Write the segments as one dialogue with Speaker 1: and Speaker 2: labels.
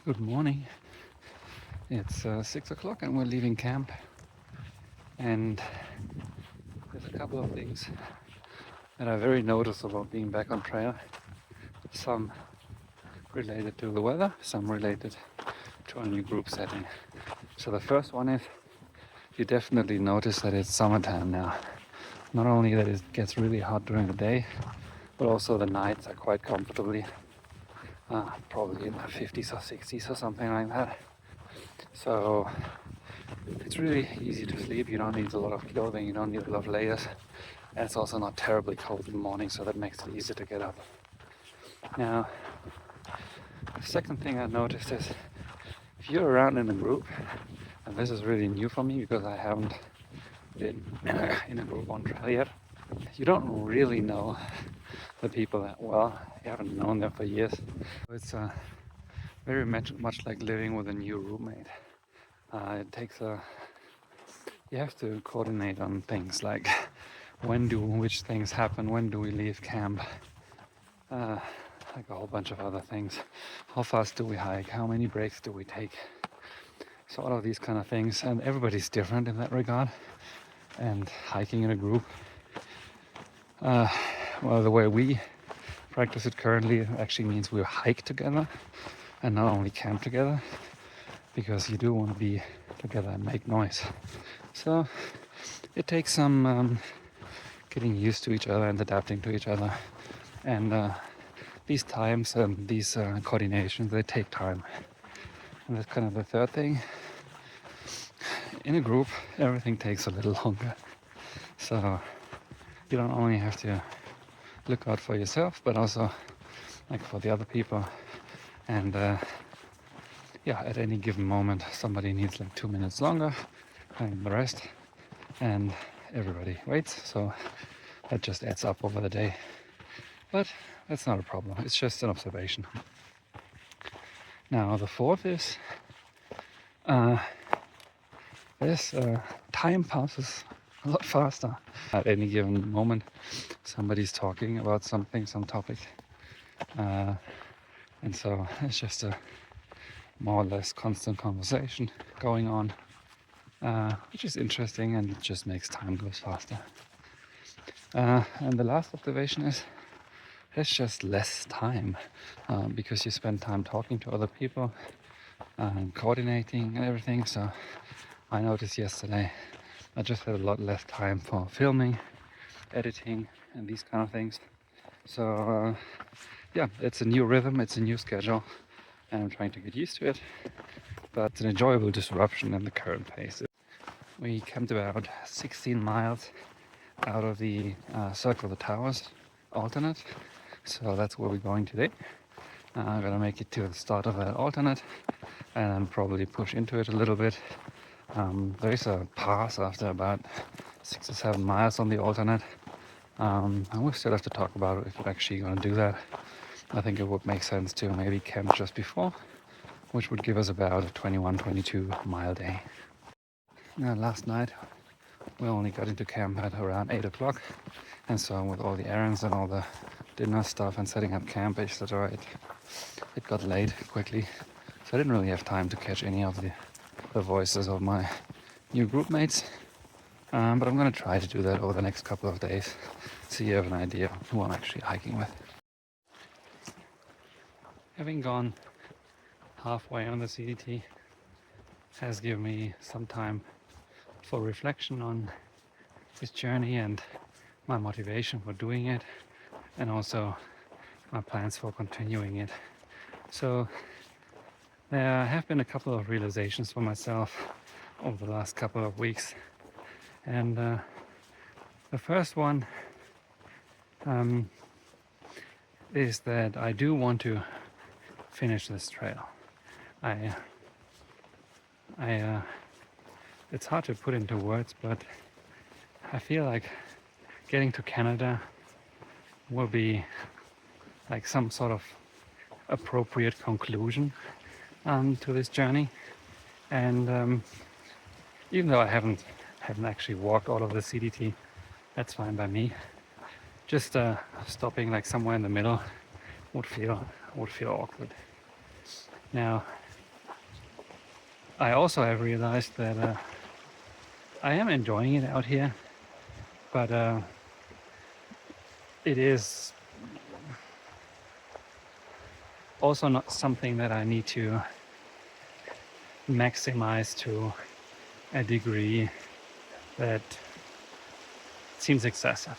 Speaker 1: Good morning. It's 6 o'clock and we're leaving camp. And there's a couple of things that are very noticeable being back on trail. Some related to the weather, some related to a new group setting. So the first one is you definitely notice that it's summertime now. Not only that it gets really hot during the day, but also the nights are quite comfortably, probably in the 50s or 60s or something like that. So it's really easy to sleep. You don't need a lot of clothing, you don't need a lot of layers. And it's also not terribly cold in the morning, so that makes it easy to get up. Now, the second thing I noticed is if you're around in a group, and this is really new for me because I haven't been in a group on trail yet, you don't really know the people that well. You haven't known them for years. It's very much like living with a new roommate. It takes you have to coordinate on things like which things happen, when do we leave camp, like a whole bunch of other things. How fast do we hike? How many breaks do we take? So all of these kind of things, and everybody's different in that regard. And hiking in a group, well, the way we practice it currently actually means we hike together and not only camp together, because you do want to be together and make noise. So it takes some getting used to each other and adapting to each other. And these times and these coordinations, they take time. And that's kind of the third thing. In a group, everything takes a little longer. So you don't only have to look out for yourself, but also like for the other people. And yeah, at any given moment, somebody needs like 2 minutes longer than the rest, and everybody waits. So that just adds up over the day. But that's not a problem. It's just an observation. Now the fourth is time passes a lot faster. At any given moment, somebody's talking about something, some topic, and so it's just a more or less constant conversation going on, which is interesting, and it just makes time goes faster. And the last observation is there's just less time because you spend time talking to other people and coordinating and everything. So I noticed yesterday I just had a lot less time for filming, editing, and these kind of things. So yeah, it's a new rhythm, it's a new schedule, and I'm trying to get used to it. But it's an enjoyable disruption in the current pace. We camped about 16 miles out of the Cirque of the Towers alternate. So that's where we're going today. I'm gonna make it to the start of that alternate and then probably push into it a little bit. There is a pass after about 6 or 7 miles on the alternate. And we still have to talk about if we're actually gonna do that. I think it would make sense to maybe camp just before, which would give us about a 21-22 mile day. Now last night we only got into camp at around 8 o'clock, and so with all the errands and all the dinner stuff and setting up camp, etc., it got late quickly, so I didn't really have time to catch any of the voices of my new group mates, but I'm going to try to do that over the next couple of days so you have an idea of who I'm actually hiking with. Having gone halfway on the CDT has given me some time for reflection on this journey and my motivation for doing it, and also my plans for continuing it. So there have been a couple of realizations for myself over the last couple of weeks, and the first one is that I do want to finish this trail. It's hard to put into words, but I feel like getting to Canada will be like some sort of appropriate conclusion to this journey. And even though I haven't actually walked all of the CDT, that's fine by me. Just stopping like somewhere in the middle would feel awkward. Now, I also have realized that I am enjoying it out here, but it is also not something that I need to maximize to a degree that seems excessive.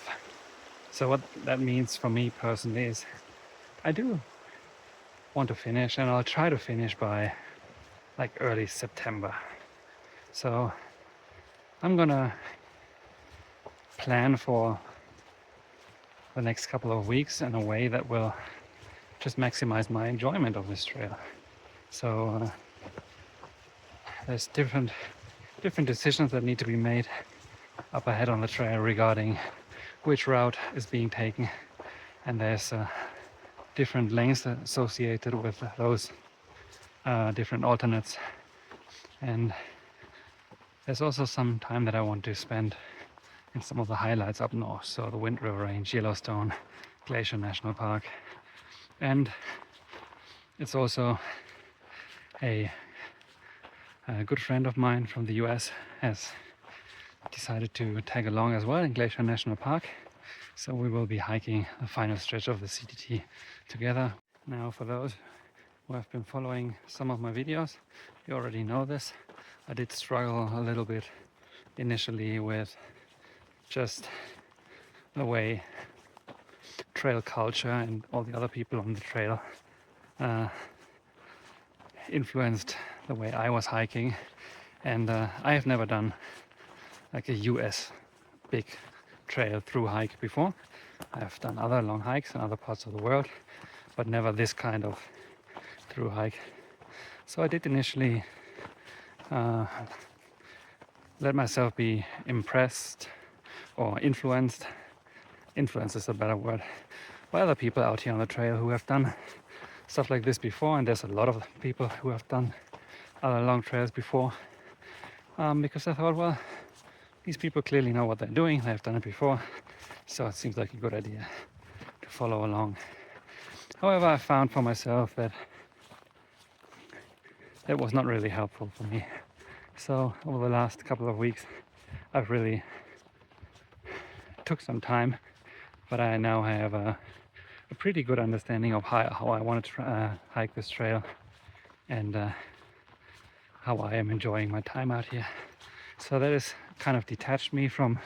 Speaker 1: So what that means for me personally is I do want to finish, and I'll try to finish by like early September. So I'm gonna plan for the next couple of weeks in a way that will just maximize my enjoyment of this trail. So there's different decisions that need to be made up ahead on the trail regarding which route is being taken, and there's different lengths associated with those different alternates, and there's also some time that I want to spend in some of the highlights up north, so the Wind River Range, Yellowstone, Glacier National Park. And it's also a good friend of mine from the US has decided to tag along as well in Glacier National Park. So we will be hiking the final stretch of the CDT together. Now, for those who have been following some of my videos, you already know this. I did struggle a little bit initially with just the way trail culture and all the other people on the trail influenced the way I was hiking. And I have never done like a US big trail through hike before. I've done other long hikes in other parts of the world, but never this kind of through hike. So I did initially let myself be impressed or influenced. Influence is a better word, by other people out here on the trail who have done stuff like this before, and there's a lot of people who have done other long trails before, because I thought, well, these people clearly know what they're doing, they've done it before, so it seems like a good idea to follow along. However, I found for myself that it was not really helpful for me. So over the last couple of weeks, I've really took some time, but I now have a pretty good understanding of how I want to hike this trail, and how I am enjoying my time out here. So that has kind of detached me from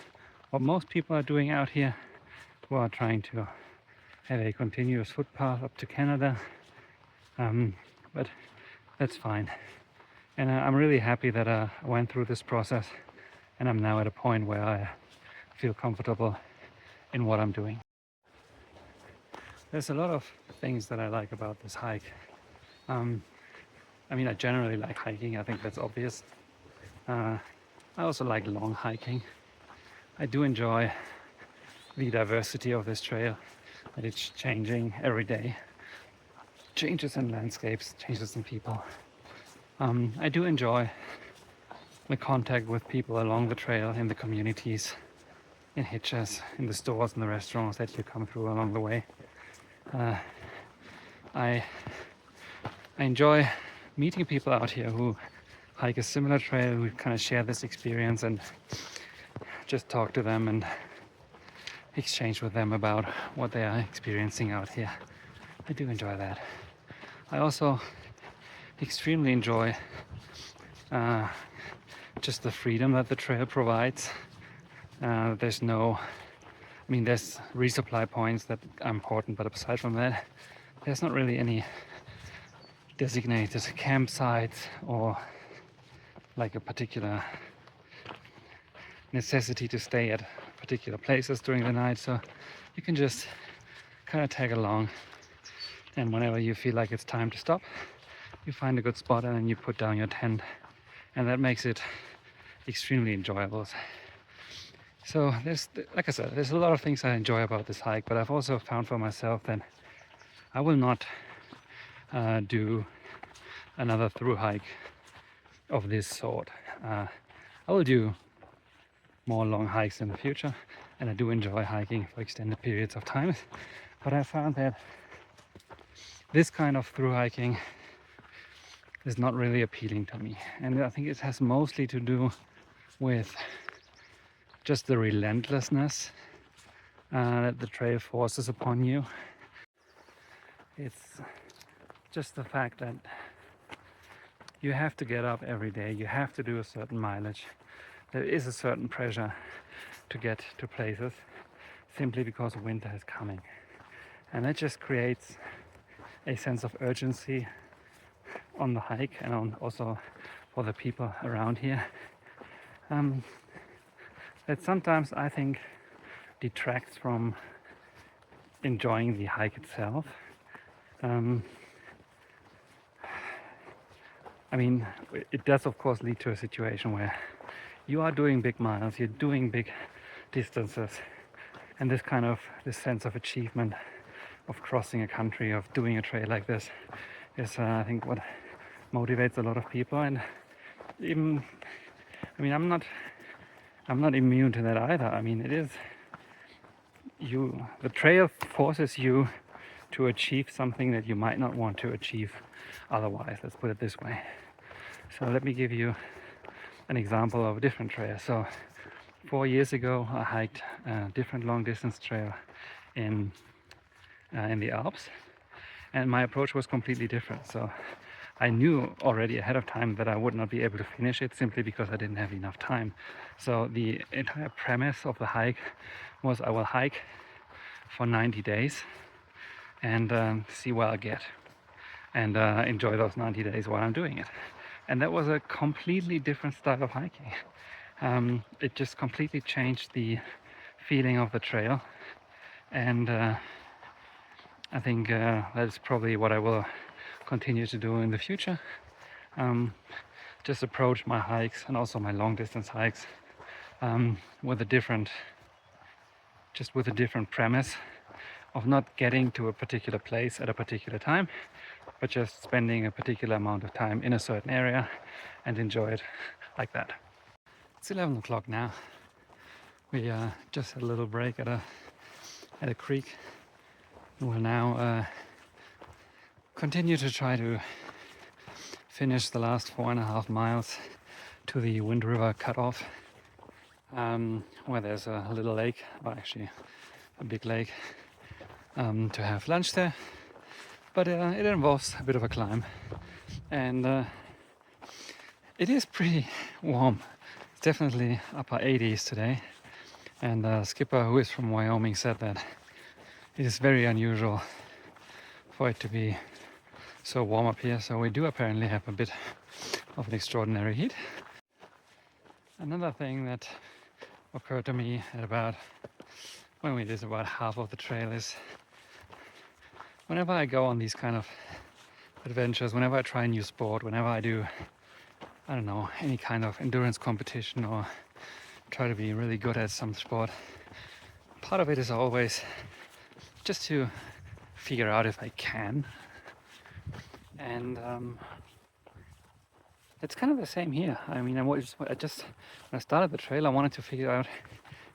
Speaker 1: what most people are doing out here, who are trying to have a continuous footpath up to Canada. But that's fine. And I'm really happy that I went through this process, and I'm now at a point where I feel comfortable in what I'm doing. There's a lot of things that I like about this hike. I mean, I generally like hiking, I think that's obvious. I also like long hiking. I do enjoy the diversity of this trail, that it's changing every day. Changes in landscapes, changes in people. I do enjoy the contact with people along the trail, in the communities, in hitches, in the stores and the restaurants that you come through along the way. I enjoy meeting people out here who hike a similar trail, who kind of share this experience, and just talk to them and exchange with them about what they are experiencing out here. I do enjoy that. I also extremely enjoy just the freedom that the trail provides. There's resupply points that are important, but aside from that, there's not really any designated campsites or like a particular necessity to stay at particular places during the night. So you can just kind of tag along, and whenever you feel like it's time to stop, you find a good spot and then you put down your tent, and that makes it extremely enjoyable. So like I said, there's a lot of things I enjoy about this hike, but I've also found for myself that I will not do another through hike of this sort. I will do more long hikes in the future, and I do enjoy hiking for extended periods of time, but I found that this kind of through hiking is not really appealing to me. And I think it has mostly to do with just the relentlessness that the trail forces upon you. It's just the fact that you have to get up every day, you have to do a certain mileage. There is a certain pressure to get to places simply because winter is coming. And that just creates a sense of urgency on the hike and also for the people around here. That sometimes I think detracts from enjoying the hike itself. I mean, it does of course lead to a situation where you are doing big miles, you're doing big distances, and this sense of achievement of crossing a country, of doing a trail like this is I think what motivates a lot of people. And even, I mean, I'm not immune to that either. I mean, the trail forces you to achieve something that you might not want to achieve otherwise, let's put it this way. So let me give you an example of a different trail. So 4 years ago I hiked a different long distance trail in the Alps, and my approach was completely different. So I knew already ahead of time that I would not be able to finish it simply because I didn't have enough time. So the entire premise of the hike was I will hike for 90 days and see where I get, and enjoy those 90 days while I'm doing it. And that was a completely different style of hiking. It just completely changed the feeling of the trail, and I think that is probably what I will continue to do in the future. Just approach my hikes and also my long distance hikes with a different premise of not getting to a particular place at a particular time, but just spending a particular amount of time in a certain area and enjoy it like that. It's 11 o'clock now. We just had a little break at a creek. We'll now continue to try to finish the last 4.5 miles to the Wind River cutoff, where there's a little lake, or actually a big lake, to have lunch there. But it involves a bit of a climb, and it is pretty warm. It's definitely upper 80s today, and Skipper, who is from Wyoming, said that it is very unusual for it to be so warm up here. So we do apparently have a bit of an extraordinary heat. Another thing that occurred to me when we did about half of the trail is whenever I go on these kind of adventures, whenever I try a new sport, whenever I do, I don't know, any kind of endurance competition or try to be really good at some sport, part of it is always just to figure out if I can. And it's kind of the same here. I mean, when I started the trail, I wanted to figure out,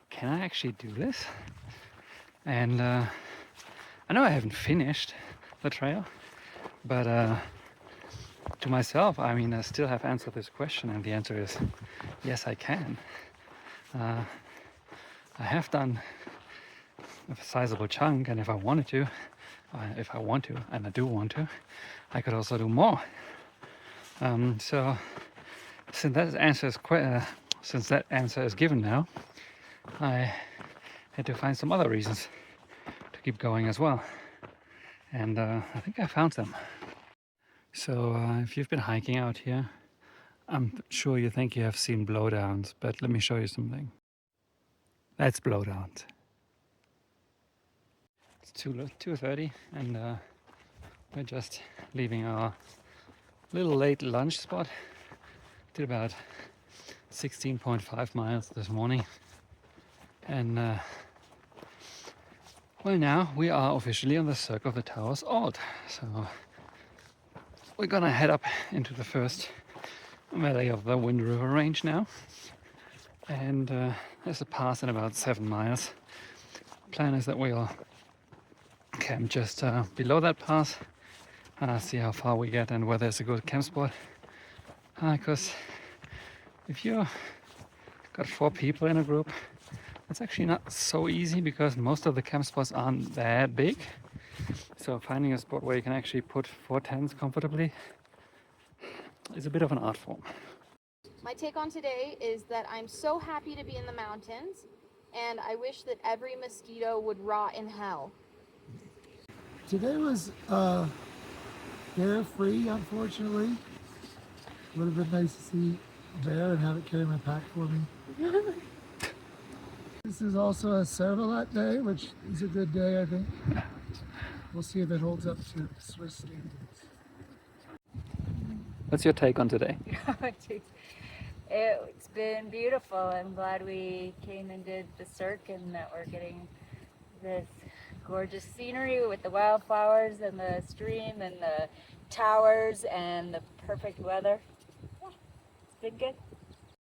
Speaker 1: can I actually do this? And I know I haven't finished the trail, but to myself, I mean, I still have answered this question, and the answer is yes, I can. I have done a sizable chunk, and if I want to, and I do want to, I could also do more. So since that answer is given now, I had to find some other reasons to keep going as well, and I think I found them. So if you've been hiking out here, I'm sure you think you have seen blowdowns, but let me show you something. That's blowdowns. It's 2:30, and we're just leaving our little late lunch spot. Did about 16.5 miles this morning, and well, now we are officially on the Cirque of the Towers Alt. So we're gonna head up into the first valley of the Wind River range now, and there's a pass in about 7 miles. Plan is that we'll camp just below that pass see how far we get and whether it's a good camp spot. Because if you got 4 people in a group, it's actually not so easy because most of the camp spots aren't that big. So finding a spot where you can actually put 4 tents comfortably is a bit of an art form.
Speaker 2: My take on today is that I'm so happy to be in the mountains, and I wish that every mosquito would rot in hell.
Speaker 3: Today was bear free, unfortunately. Would have been nice to see a bear and have it carry my pack for me. This is also a Cervelat day, which is a good day, I think. We'll see if it holds up to Swiss standards.
Speaker 1: What's your take on today?
Speaker 4: It's been beautiful. I'm glad we came and did the cirque and that we're getting this gorgeous scenery with the wildflowers and the stream and the towers and the perfect weather. Yeah, it's been good.